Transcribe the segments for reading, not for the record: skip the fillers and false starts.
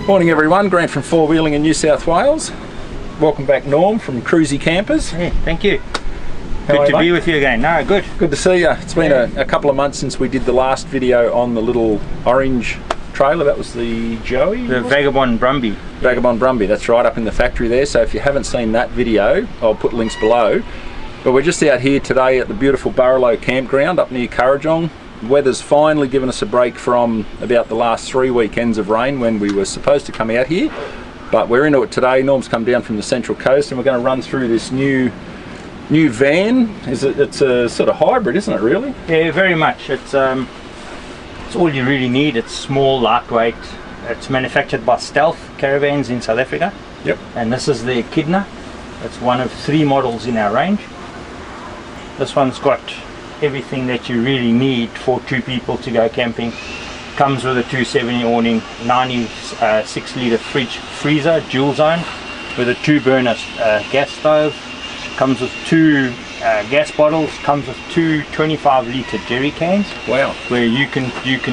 Morning everyone, Grant from Four Wheeling in New South Wales. Welcome back Norm from Cruizy Campers. Yeah, thank you. Good to be with you again. No, good. Good to see you. It's been a couple of months since we did the last video on the little orange trailer. That was the Joey? The Vagabond Brumby. Vagabond Brumby, that's right, up in the factory there. So if you haven't seen that video, I'll put links below. But we're just out here today at the beautiful Burralow campground up near Currajong. Weather's finally given us a break from about the last 3 weekends of rain when we were supposed to come out here, but we're into it today. Norm's come down from the Central Coast and we're going to run through this new van. It's a sort of hybrid, isn't it, really? Yeah, very much. It's all you really need. It's small, lightweight. It's manufactured by Stealth Caravans in South Africa. Yep. And this is the Echidna. It's one of 3 models in our range. This one's got everything that you really need for 2 people to go camping. Comes with a 270 awning, 96 litre freezer, dual zone, with a 2-burner gas stove. Comes with 2 gas bottles. Comes with 2 25 litre jerry cans. Wow! Where you can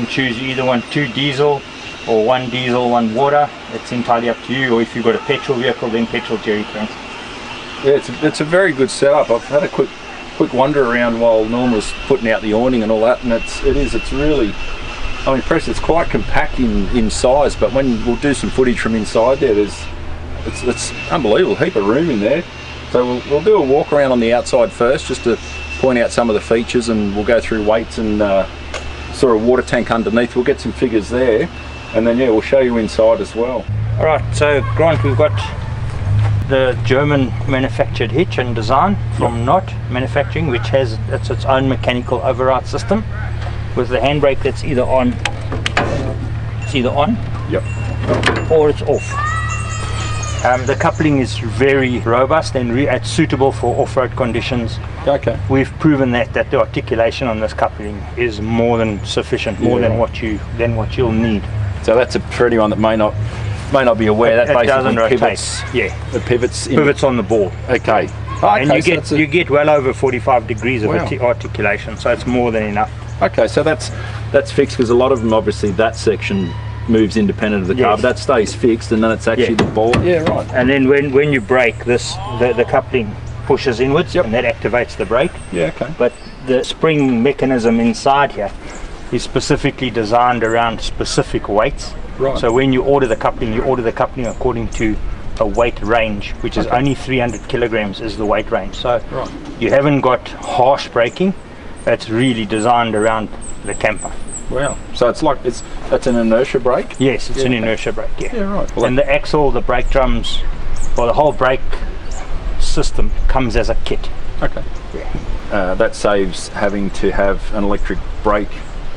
choose. You either want 2 diesel or 1 diesel, 1 water. It's entirely up to you. Or if you've got a petrol vehicle, then petrol jerry cans. Yeah, it's a very good setup. I've had a quick wander around while Norm was putting out the awning and all that, and it's really, I'm impressed. It's quite compact in size, but when we'll do some footage from inside there, it's unbelievable, heap of room in there. So we'll do a walk around on the outside first, just to point out some of the features, and we'll go through weights and sort of water tank underneath. We'll get some figures there, and then yeah, we'll show you inside as well. All right, so Grant, we've got the German manufactured hitch and design from NOT Manufacturing, which has its own mechanical override system with the handbrake that's either on, yep, or it's off. The coupling is very robust and it's suitable for off-road conditions. Okay. We've proven that the articulation on this coupling is more than sufficient, more than what you'll need. So that's for anyone that may not be aware, that basically doesn't rotate. Pivots. Yeah, it pivots on the ball. Okay. And you get well over 45 degrees of articulation, so it's more than enough. Okay, so that's fixed, because a lot of them, obviously that section moves independent of the car, but that stays fixed, and then it's actually the ball. Yeah, right. And then when you brake, the coupling pushes inwards, and that activates the brake. Yeah, okay. But the spring mechanism inside here is specifically designed around specific weights. Right. So when you order the coupling according to a weight range, which is only 300 kilograms is the weight range. So you haven't got harsh braking. It's really designed around the camper. Wow. So that's an inertia brake? Yes, it's an inertia brake. Yeah. Yeah, right. Well, and the axle, the brake drums, or the whole brake system comes as a kit. Okay. Yeah. That saves having to have an electric brake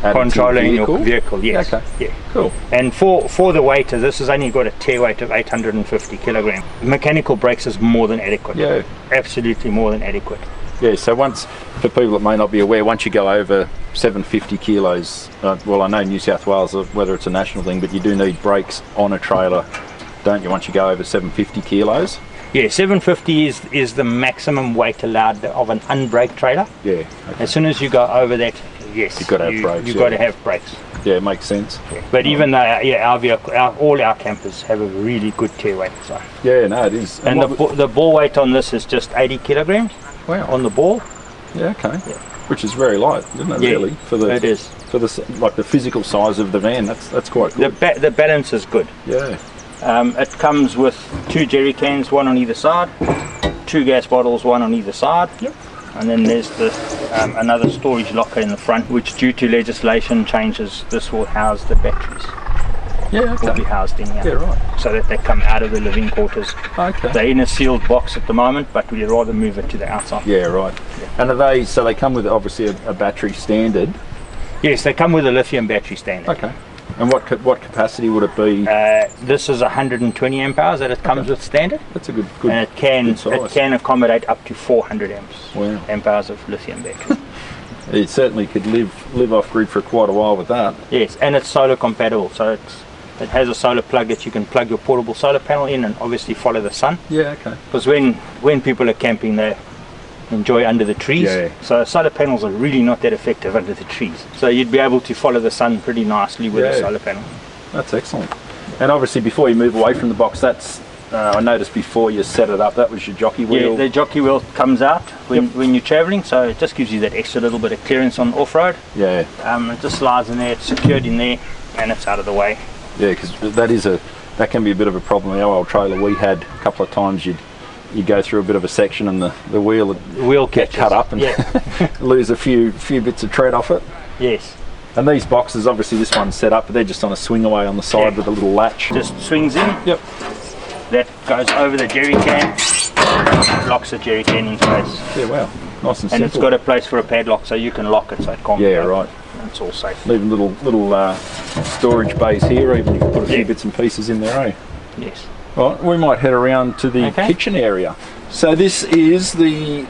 controlling your vehicle, yes. Okay. Yeah. Cool. And for the weight, this has only got a TARE weight of 850 kilograms. Mechanical brakes is more than adequate. Yeah. Absolutely more than adequate. Yeah, so for people that may not be aware, once you go over 750 kilos, well, I know New South Wales, whether it's a national thing, but you do need brakes on a trailer, don't you, once you go over 750 kilos? Yeah, 750 is the maximum weight allowed of an unbraked trailer. Yeah. Okay. As soon as you go over that, yes, you've got to have brakes. You've got to have brakes. Yeah, it makes sense. Yeah. But even though, our vehicle, all our campers have a really good TARE weight. So. Yeah, no, it is. And the ball weight on this is just 80 kilograms. Wow. On the ball. Yeah, okay. Yeah. Which is very light, isn't it? Yeah, really, it is. For the physical size of the van, that's quite good. The balance is good. Yeah. It comes with 2 jerry cans, 1 on either side, 2 gas bottles, 1 on either side. Yep. And then there's another storage locker in the front, which due to legislation changes, this will house the batteries. Yeah, okay. Will be housed in here. Yeah, right. So that they come out of the living quarters. Okay. They're in a sealed box at the moment, but we'd rather move it to the outside. Yeah, right. Yeah. And so they come with obviously a battery standard? Yes, they come with a lithium battery standard. Okay. And what capacity would it be? This is 120 amp hours that it comes with standard. That's a good and it can accommodate up to 400 amp hours of lithium battery. It certainly could live off grid for quite a while with that. Yes, and it's solar compatible, so it has a solar plug that you can plug your portable solar panel in and obviously follow the sun. Yeah, okay. Because when people are camping, they enjoy under the trees. Yeah. So solar panels are really not that effective under the trees. So you'd be able to follow the sun pretty nicely with a solar panel. That's excellent. And obviously before you move away from the box, that's I noticed before you set it up, that was your jockey wheel. Yeah, the jockey wheel comes out when you're travelling, so it just gives you that extra little bit of clearance on off-road. Yeah. It just slides in there, it's secured in there, and it's out of the way. Yeah, because that can be a bit of a problem. Our old trailer we had a couple of times, you go through a bit of a section and the wheel get cut up and lose a few bits of tread off it. Yes. And these boxes, obviously this one's set up, but they're just on a swing away on the side with a little latch. Just swings in. Yep. That goes over the jerry can, locks the jerry can in place. Yeah, wow. Nice and simple. And it's got a place for a padlock so you can lock it so it can't go. Right. It's all safe. Leaving little storage bays here, even you can put a few bits and pieces in there, eh? Yes. Right, we might head around to the kitchen area. So this is the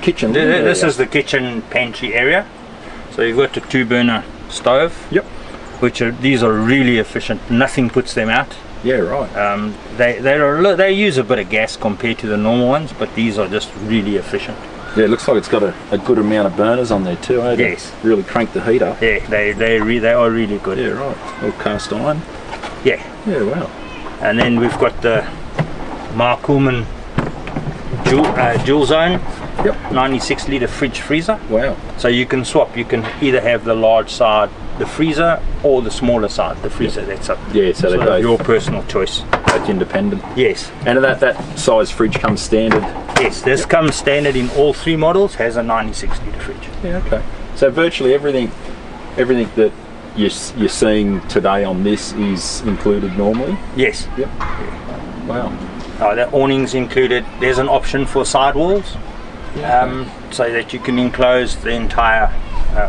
kitchen. This is the kitchen pantry area. So you've got the 2-burner stove. Yep. These are really efficient. Nothing puts them out. Yeah, right. They use a bit of gas compared to the normal ones, but these are just really efficient. Yeah, it looks like it's got a good amount of burners on there too, eh? Yes. Really crank the heat up. Yeah, they are really good. Yeah, right. All cast iron. Yeah. Yeah, wow. And then we've got the Mark Coolman dual zone. Yep. 96 litre fridge freezer. Wow. So you can swap. You can either have the large side, the freezer, or the smaller side, the freezer. Yep. That's up. Yeah, so they're both your personal choice. Both independent. Yes. And that size fridge comes standard. Yes, this comes standard in all 3 models. Has a 96 litre fridge. Yeah. Okay. So virtually everything that you're seeing today on this is included normally. Yes. Yep. Yeah. Wow. The awning's included. There's an option for sidewalls. So that you can enclose the entire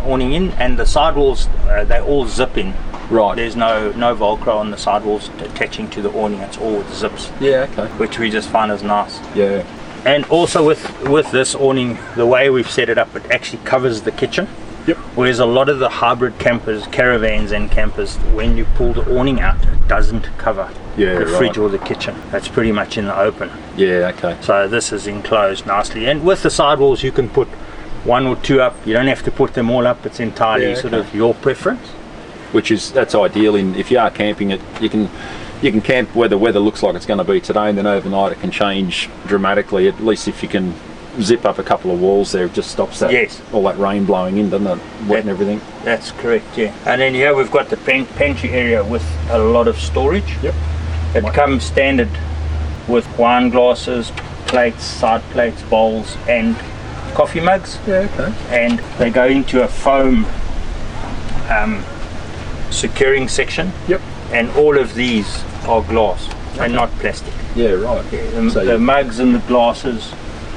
awning in, and the sidewalls they all zip in. Right. There's no Velcro on the sidewalls attaching to the awning. It's all with zips. Yeah. Okay. Which we just find is nice. Yeah. And also with this awning, the way we've set it up, it actually covers the kitchen. Yep. Whereas a lot of the hybrid campers, caravans and campers, when you pull the awning out, it doesn't cover the fridge or the kitchen. It's pretty much in the open. Yeah, okay. So this is enclosed nicely. And with the sidewalls, you can put 1 or 2 up. You don't have to put them all up. It's entirely sort of your preference. That's ideal. If you are camping it, you can camp where the weather looks like it's going to be today, and then overnight it can change dramatically. At least if you can zip up a couple of walls there, it just stops all that rain blowing in, doesn't it? Wet and everything. That's correct, yeah. And then here we've got the pantry area with a lot of storage. Yep. It comes standard with wine glasses, plates, side plates, bowls and coffee mugs. Yeah, okay. And they go into a foam securing section. Yep. And all of these are glass and not plastic. Yeah, right. Yeah, the mugs and the glasses,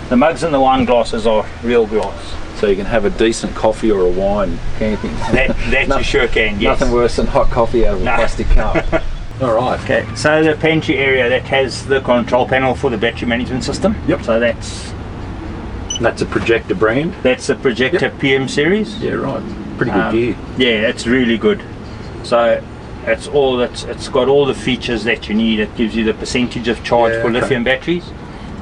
the mugs and the wine glasses are real glass. So you can have a decent coffee or a wine camping. That you sure can, yes. Nothing worse than hot coffee out of a plastic cup. All right. Okay, so the pantry area that has the control panel for the battery management system. Yep. So that's a Projector brand. That's a Projector PM series. Yeah, right. Pretty good gear. Yeah, it's really good. So it's got all the features that you need. It gives you the percentage of charge for lithium batteries,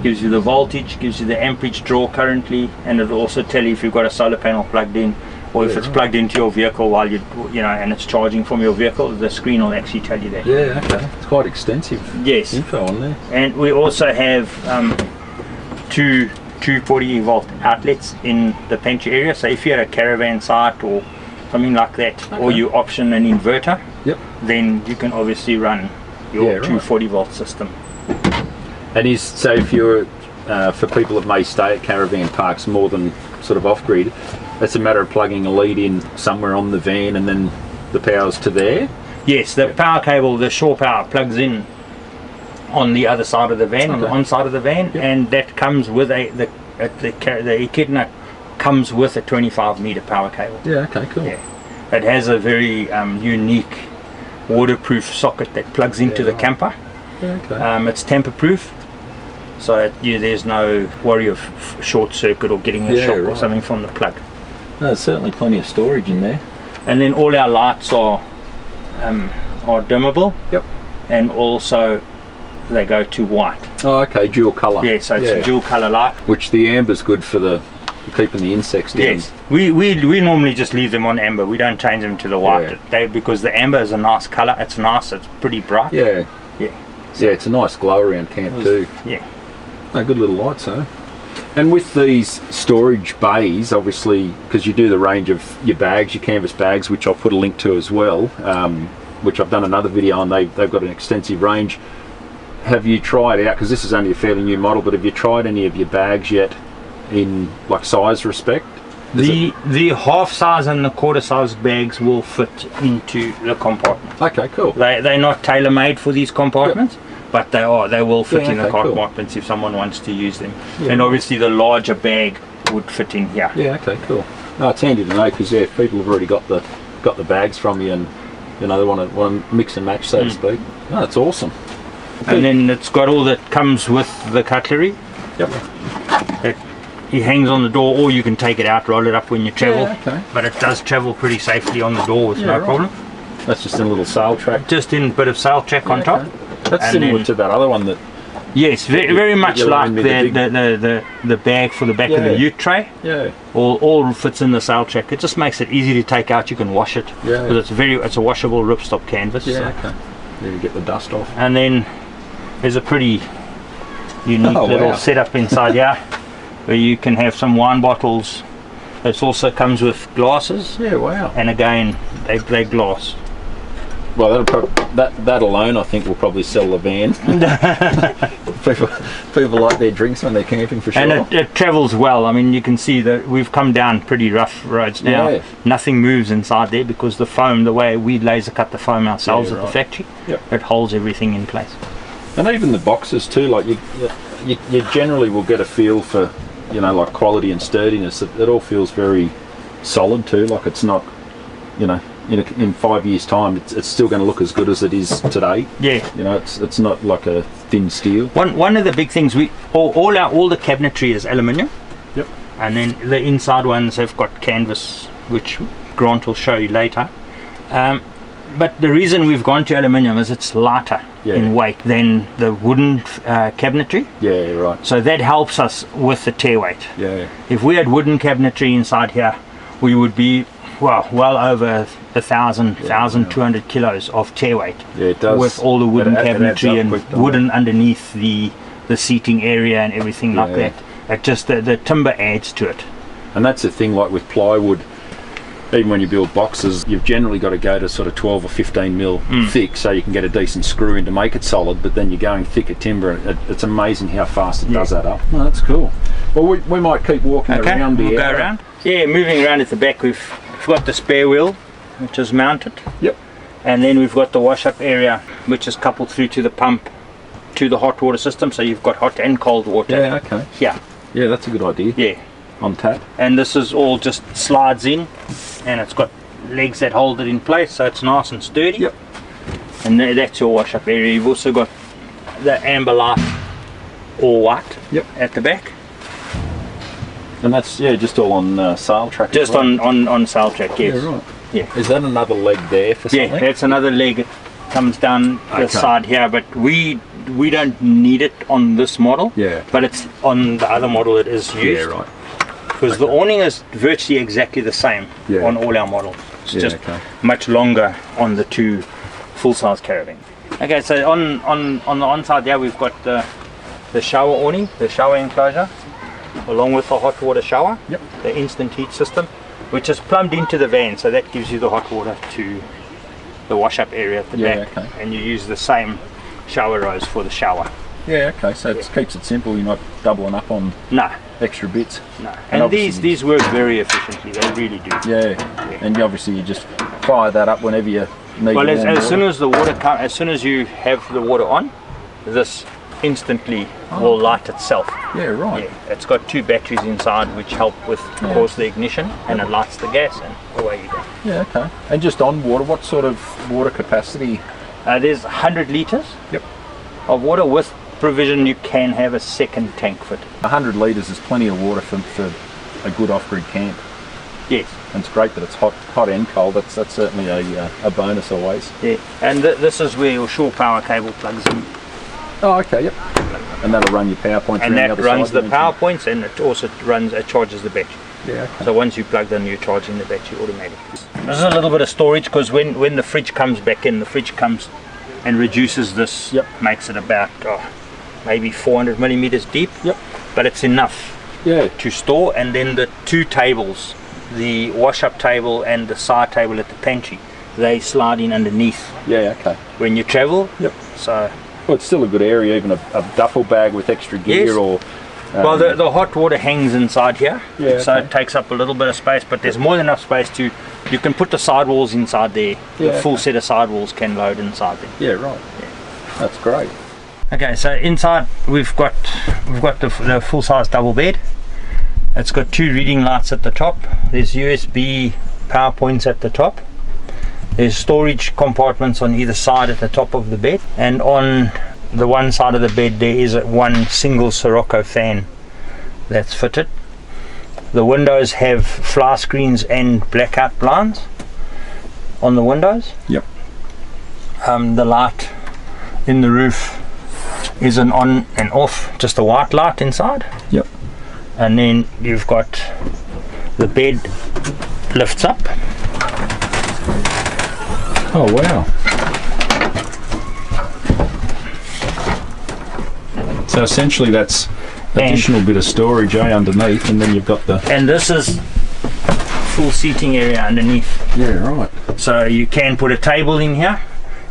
gives you the voltage, gives you the amperage draw currently, and it'll also tell you if you've got a solar panel plugged in, or if it's plugged into your vehicle while and it's charging from your vehicle. The screen will actually tell you that. Yeah, okay. It's quite extensive. Yes. Info on there. And we also have two 240 volt outlets in the pantry area. So if you're at a caravan site or something like that, or you option an inverter, then you can obviously run your 240 volt system. And so if you're for people that may stay at caravan parks more than sort of off grid, it's a matter of plugging a lead in somewhere on the van and then the power's to there? Yes, the power cable, the shore power, plugs in on the other side of the van, on the on side of the van, and that comes with the Echidna comes with a 25 meter power cable. Yeah, okay, cool. Yeah. It has a very unique waterproof socket that plugs into the camper. Yeah, okay. It's tamper proof, so there's no worry of short circuit or getting a shock or something from the plug. No, there's certainly plenty of storage in there. And then all our lights are dimmable. Yep. And also they go to white. Oh, okay, dual colour. Yeah, so it's a dual colour light. Which the amber's good for keeping the insects down. Yes, we normally just leave them on amber. We don't change them to the white. Because the amber is a nice colour. It's nice. It's pretty bright. Yeah. Yeah. Yeah, it's a nice glow around camp too. Yeah. No, good little lights, huh? And with these storage bays, obviously, because you do the range of your bags, your canvas bags, which I'll put a link to as well, which I've done another video on. They've got an extensive range. Have you tried out, because this is only a fairly new model, but have you tried any of your bags yet in like size respect? The half size and the quarter size bags will fit into the compartment. Okay, cool. They're not tailor made for these compartments, but they will fit in the cool. compartments if someone wants to use them. And obviously the larger bag would fit in here. Yeah, okay, cool. No, it's handy to know, because people have already got the bags from you, and you know, they want to mix and match, so to speak. No, that's awesome. And then it's got all that comes with the cutlery. Yep. It hangs on the door, or you can take it out, roll it up when you travel. Yeah, okay. But it does travel pretty safely on the door with no problem. That's just in a little sail track. Just in a bit of sail track on top. That's and similar to that other one that. Yes, very much like the bag for the back of the ute tray. Yeah. All fits in the sail track. It just makes it easy to take out. You can wash it. Yeah. Because it's a washable ripstop canvas. Yeah. So. Okay. Then you get the dust off. And then there's a pretty unique little setup inside here, where you can have some wine bottles. It also comes with glasses. Yeah, wow. And again, they glass. Well, that alone, I think, will probably sell the van. people like their drinks when they're camping, for sure. And it travels well. I mean, you can see that we've come down pretty rough roads now. Yeah. Nothing moves inside there, because the foam, the way we laser cut the foam ourselves at the factory, it holds everything in place. And even the boxes too, like you generally will get a feel for, you know, like quality and sturdiness. It all feels very solid too. Like it's not, you know, in 5 years' time, it's still going to look as good as it is today. Yeah. You know, it's not like a thin steel. One of the big things, all the cabinetry is aluminium. Yep. And then the inside ones have got canvas, which Grant will show you later. But the reason we've gone to aluminium is it's lighter in weight than the wooden cabinetry. Yeah, right. So that helps us with the tear weight. Yeah. If we had wooden cabinetry inside here, we would be well over 1,200 kilos of tear weight. Yeah, it does. With all the wooden cabinetry and wooden underneath the seating area and everything like that. It just the timber adds to it. And that's the thing, like with plywood. Even when you build boxes, you've generally got to go to sort of 12 or 15 mil thick, so you can get a decent screw in to make it solid. But then you're going thicker timber. It's amazing how fast it does that up. Oh, that's cool. Well, we might keep walking around the area. Go around. Yeah, moving around at the back, we've got the spare wheel, which is mounted. Yep. And then we've got the wash-up area, which is coupled through to the pump, to the hot water system. So you've got hot and cold water. Yeah. Okay. Yeah. Yeah, that's a good idea. Yeah. On tap. And this is all just slides in, and it's got legs that hold it in place, so it's nice and sturdy. Yep. And that's your wash up area. You've also got the amber light or white at the back. And that's just all on sail track. Just on sail track, yes. Yeah, right. Yeah. Is that another leg there for something? Yeah, that's another leg. It comes down the side here, but we don't need it on this model. Yeah. But it's on the other model it is used. Yeah, right. Because the awning is virtually exactly the same on all our models. It's just much longer on the two full-size caravan. Okay, so on the on-side there we've got the shower awning, the shower enclosure, along with the hot water shower, the instant heat system, which is plumbed into the van, so that gives you the hot water to the wash-up area at the back, and you use the same shower rose for the shower. Yeah, okay, so it keeps it simple. You're not doubling up on extra bits. No, and these work very efficiently. They really do. Yeah, and obviously you just fire that up whenever you need. Well, as soon as the water as soon as you have the water on, this instantly will light itself. Yeah, right. Yeah, it's got 2 batteries inside which help with, of course, the ignition, and it lights the gas, and away you go. Yeah, okay. And just on water, what sort of water capacity? There's 100 litres Yep. of water. With provision, you can have a second tank fitted. 100 litres is plenty of water for a good off-grid camp. Yes. And it's great that it's hot and cold. That's certainly a bonus always. Yeah, and this is where your shore power cable plugs in. Oh, okay, yep. And that'll run your power points And around that the other runs side, the power points, and it also charges the battery. Yeah, okay. So once you plug in, you're charging the battery automatically. This is a little bit of storage, because when the fridge comes back in, the fridge comes and reduces this, Yep. makes it about maybe 400 millimeters deep. Yep. But it's enough Yeah. to store. And then the 2 tables, the wash-up table and the side table at the pantry, they slide in underneath Yeah, okay. when you travel. Yep. So, Well, it's still a good area, even a duffel bag with extra gear. Yes. Or well, the hot water hangs inside here, Yeah, so okay. it takes up a little bit of space, but there's more than enough space you can put the sidewalls inside there. Yeah, The full okay. set of sidewalls can load inside there. Yeah, right. That's great. Okay, so inside we've got the full size double bed. It's got 2 reading lights at the top. There's USB power points at the top. There's storage compartments on either side at the top of the bed, and on the one side of the bed there is one single Sirocco fan that's fitted. The windows have fly screens and blackout blinds on the windows. Yep. The light in the roof is an on and off, just a white light inside. Yep. And then you've got the bed lifts up. Oh, wow. So essentially that's additional bit of storage underneath, and then you've got the... And this is full seating area underneath. Yeah, right. So you can put a table in here.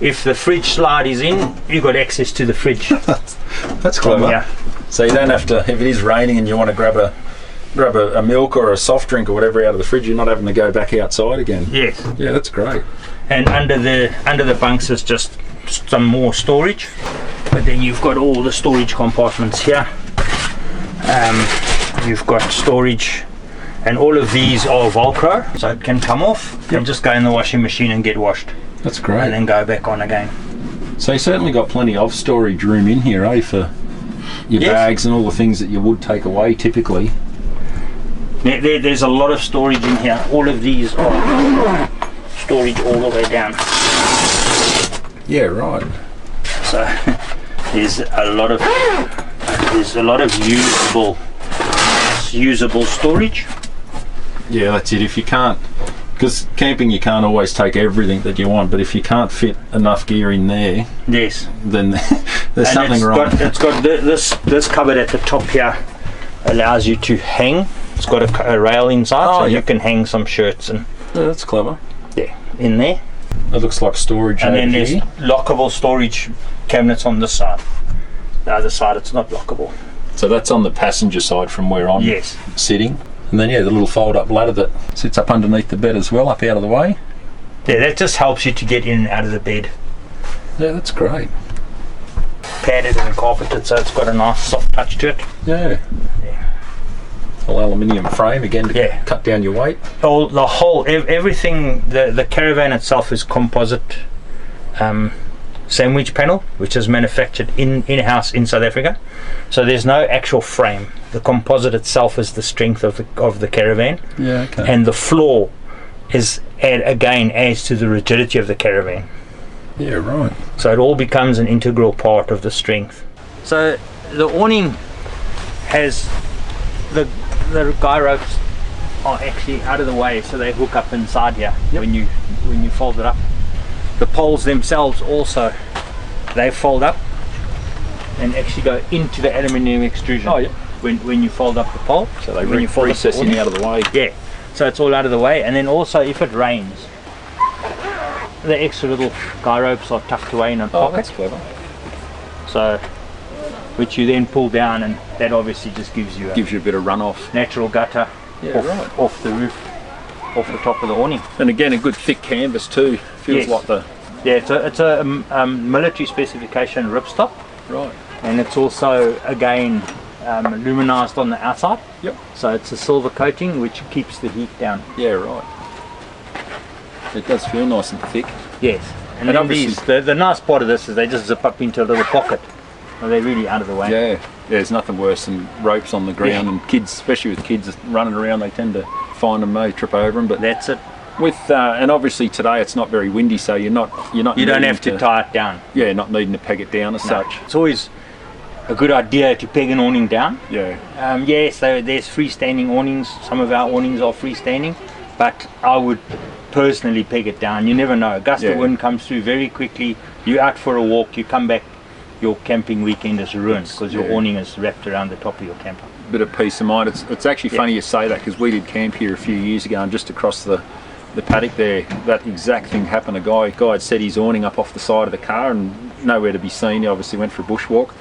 If the fridge slide is in, you've got access to the fridge. That's clever. Yeah. So you don't have to, if it is raining and you want to grab a milk or a soft drink or whatever out of the fridge, you're not having to go back outside again. Yes. Yeah, that's great. And under the bunks is just some more storage. But then you've got all the storage compartments here. You've got storage, and all of these are Velcro, so it can come off and just go in the washing machine and get washed. That's great. And then go back on again. So you certainly got plenty of storage room in here, eh, for your Yes. bags and all the things that you would take away typically. There's a lot of storage in here. All of these are storage all the way down. Yeah, right. So there's a lot of usable storage. Yeah, that's it. If you can't, because camping you can't always take everything that you want, but if you can't fit enough gear in there, Yes. then there's something wrong. It's got this cupboard at the top here allows you to hang. It's got a rail inside, so you can hang some shirts and Yeah, that's clever. in there. It looks like storage And over then there's here. lockable storage cabinets on this side. The other side it's not lockable. So that's on the passenger side from where I'm Yes. sitting. And then, yeah, the little fold-up ladder that sits up underneath the bed as well, up out of the way. Yeah, that just helps you to get in and out of the bed. Yeah, that's great. Padded and carpeted, so it's got a nice soft touch to it. Yeah. Yeah. Full aluminium frame again to Yeah. cut down your weight. Everything, the caravan itself is composite sandwich panel, which is manufactured in-house in South Africa. So there's no actual frame. The composite itself is the strength of the caravan, Yeah, okay. and the floor adds to the rigidity of the caravan. Yeah, right. So it all becomes an integral part of the strength. So the awning has the guy ropes are actually out of the way, so they hook up inside here. Yep. when you fold it up. The poles themselves also, they fold up and actually go into the aluminium extrusion. Oh, yeah. When you fold up the pole, So they when you fold up the recessing awning. out of the way. Yeah, so it's all out of the way. And then also if it rains, the extra little guy ropes are tucked away in a Oh, pocket. that's clever. So, which you then pull down, and that obviously just gives you a Gives you a bit of runoff. natural gutter Yeah, right. off the roof, off the top of the awning. And again, a good thick canvas too. Feels Yes. like the... Yeah, it's a military specification ripstop. Right. and it's also again luminized on the outside. Yep. So it's a silver coating which keeps the heat down. Yeah, right. It does feel nice and thick. Yes. And then obviously the nice part of this is they just zip up into a little pocket. So they're really out of the way. Yeah. There's nothing worse than ropes on the ground, and kids, especially with kids running around, they tend to find them, may trip over them. But that's it. With and obviously today it's not very windy, so you don't have to tie it down. Yeah, not needing to peg it down as such. It's always a good idea to peg an awning down. Yeah. Yes, there's freestanding awnings. Some of our awnings are freestanding, but I would personally peg it down. You never know. A gust of wind comes through very quickly. You're out for a walk, you come back, your camping weekend is ruined because your awning is wrapped around the top of your camper. Bit of peace of mind. It's actually funny you say that, because we did camp here a few years ago, and just across the paddock there, that exact thing happened. A guy had set his awning up off the side of the car and nowhere to be seen. He obviously went for a bushwalk,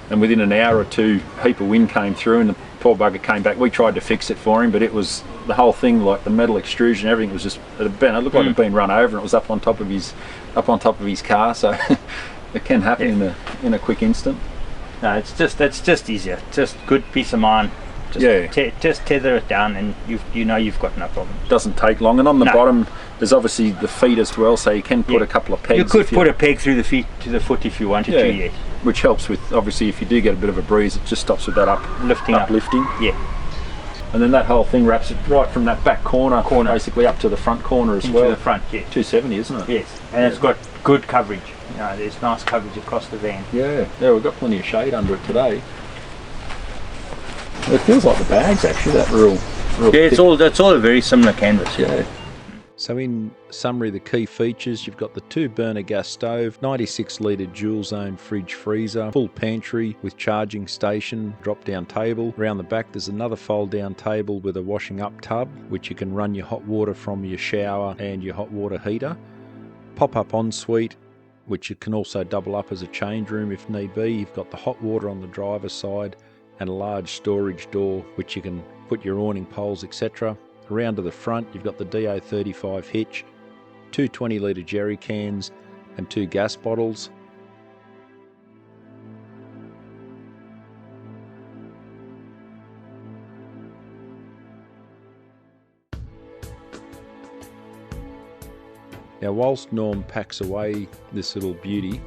and within an hour or two, a heap of wind came through and the poor bugger came back. We tried to fix it for him, but it was the whole thing, like the metal extrusion, everything was just, it looked like it had been run over, and it was up on top of his car. So it can happen in a quick instant. No, it's just easier. Just good peace of mind. Just tether it down, and you've got no problem. Doesn't take long. And on the bottom, there's obviously the feet as well, so you can put a couple of pegs. You could put a peg through the feet to the foot if you wanted to. Yes. Which helps with, obviously, if you do get a bit of a breeze, it just stops with that uplifting. Yeah. And then that whole thing wraps it right from that back corner basically up to the front corner as well. To the front, yeah. 270, isn't it? Yes, and it's got good coverage. There's nice coverage across the van. Yeah, we've got plenty of shade under it today. It feels like the bags actually, that real yeah, it's all a very similar canvas. Yeah. So in summary, the key features, you've got the 2-burner gas stove, 96 litre dual zone fridge freezer, full pantry with charging station, drop down table. Around the back there's another fold down table with a washing up tub, which you can run your hot water from your shower and your hot water heater. Pop up ensuite, which it can also double up as a change room if need be. You've got the hot water on the driver's side and a large storage door which you can put your awning poles, etc. Around to the front you've got the DO35 hitch, 2 20-litre jerry cans and 2 gas bottles. Now whilst Norm packs away this little beauty,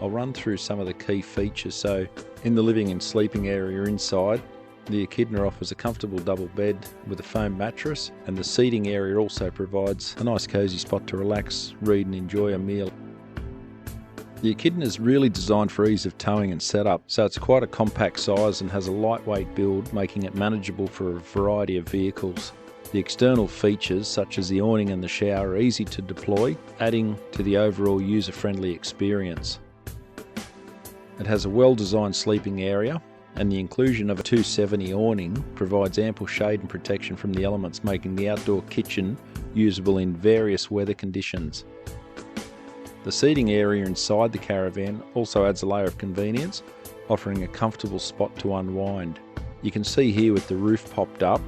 I'll run through some of the key features. So in the living and sleeping area inside, the Echidna offers a comfortable double bed with a foam mattress, and the seating area also provides a nice cosy spot to relax, read and enjoy a meal. The Echidna is really designed for ease of towing and setup, so it's quite a compact size and has a lightweight build, making it manageable for a variety of vehicles. The external features such as the awning and the shower are easy to deploy, adding to the overall user-friendly experience. It has a well-designed sleeping area, and the inclusion of a 270 awning provides ample shade and protection from the elements, making the outdoor kitchen usable in various weather conditions. The seating area inside the caravan also adds a layer of convenience, offering a comfortable spot to unwind. You can see here with the roof popped up,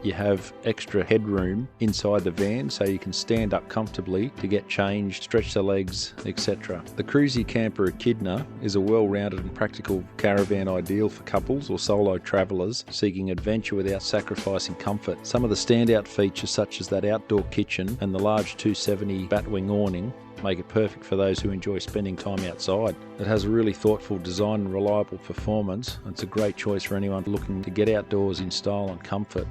you have extra headroom inside the van so you can stand up comfortably to get changed, stretch the legs, etc. The Cruizy Camper Echidna is a well-rounded and practical caravan ideal for couples or solo travellers seeking adventure without sacrificing comfort. Some of the standout features such as that outdoor kitchen and the large 270 batwing awning make it perfect for those who enjoy spending time outside. It has a really thoughtful design and reliable performance. It's a great choice for anyone looking to get outdoors in style and comfort.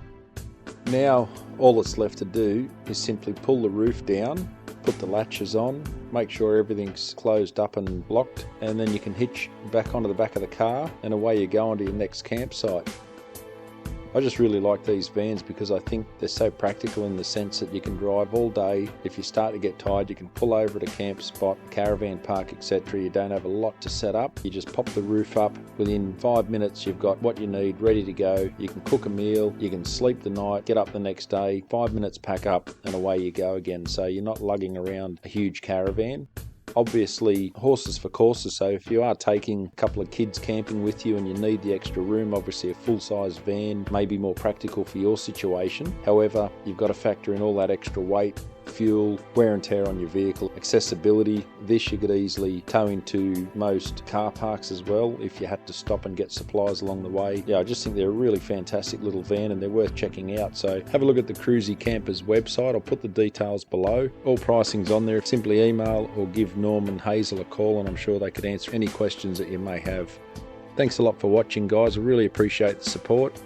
Now all that's left to do is simply pull the roof down, put the latches on, make sure everything's closed up and locked, and then you can hitch back onto the back of the car and away you go onto your next campsite. I just really like these vans because I think they're so practical in the sense that you can drive all day. If you start to get tired, you can pull over at a camp spot, caravan park, etc. You don't have a lot to set up. You just pop the roof up. Within 5 minutes, you've got what you need ready to go. You can cook a meal, you can sleep the night, get up the next day, 5 minutes pack up and away you go again. So you're not lugging around a huge caravan. Obviously horses for courses, so if you are taking a couple of kids camping with you and you need the extra room, obviously a full-size van may be more practical for your situation. However, you've got to factor in all that extra weight fuel, wear and tear on your vehicle, accessibility. This you could easily tow into most car parks as well if you had to stop and get supplies along the way. Yeah, I just think they're a really fantastic little van and they're worth checking out. So have a look at the Cruizy Campers website. I'll put the details below. All pricing's on there. Simply email or give Norm and Hazel a call and I'm sure they could answer any questions that you may have. Thanks a lot for watching, guys. I really appreciate the support.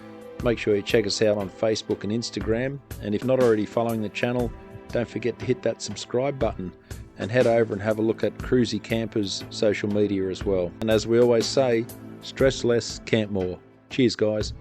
Make sure you check us out on Facebook and Instagram, and if not already following the channel, don't forget to hit that subscribe button and head over and have a look at Cruizy Campers social media as well. And as we always say, stress less, camp more. Cheers, guys.